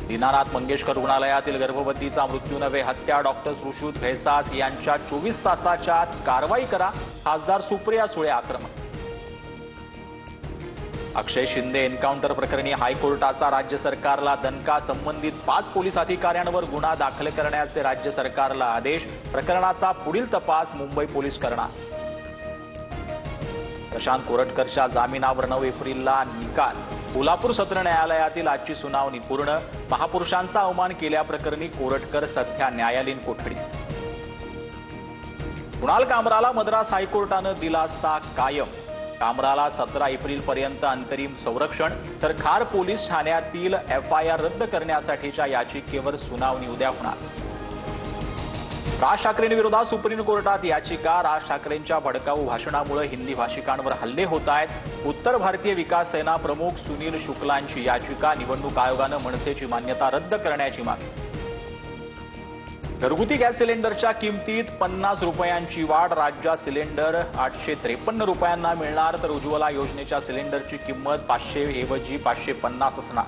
दीनानाथ मंगेशकर रुग्णालयातील गर्भवतीचा मृत्यू नव्हे हत्या, डॉक्टर सुश्रुत घैसास यांच्या 24 तासाच्या आत कारवाई करा, खासदार सुप्रिया सुळे आक्रमक. अक्षय शिंदे एन्काउंटर प्रकरणी हायकोर्टाचा राज्य सरकारला दणका. संबंधित 5 पोलीस अधिकाऱ्यांवर गुन्हा दाखल करण्याचे राज्य सरकारला आदेश. प्रकरणाचा पुढील तपास मुंबई पोलीस करणार. प्रशांत कोरटकरच्या जामिनावर 9 एप्रिलला निकाल. कोल्हापूर सत्र न्यायालयातील आजची सुनावणी पूर्ण. महापुरुषांचा अवमान केल्याप्रकरणी कोरटकर सध्या न्यायालयीन कोठडीत. कुणाल कामराला मद्रास हायकोर्टानं दिलासा कायम. कामराला 17 एप्रिलपर्यंत अंतरिम संरक्षण, तर खार पोलीस ठाण्यातील FIR रद्द करण्यासाठीच्या याचिकेवर सुनावणी उद्या होणार. राज ठाकरेंविरोधात सुप्रीम कोर्टात याचिका. राज ठाकरेंच्या भडकाऊ भाषणामुळे हिंदी भाषिकांवर हल्ले होत आहेत. उत्तर भारतीय विकास सेना प्रमुख सुनील शुक्लांची याचिका. निवडणूक आयोगानं मनसेची मान्यता रद्द करण्याची मागणी. घरगुती गॅस सिलेंडरच्या किमतीत 50 रुपयांची वाढ. राज्यात सिलेंडर 853 रुपयांना मिळणार, तर उज्ज्वला योजनेच्या सिलेंडरची किंमत 500 ऐवजी 550 असणार.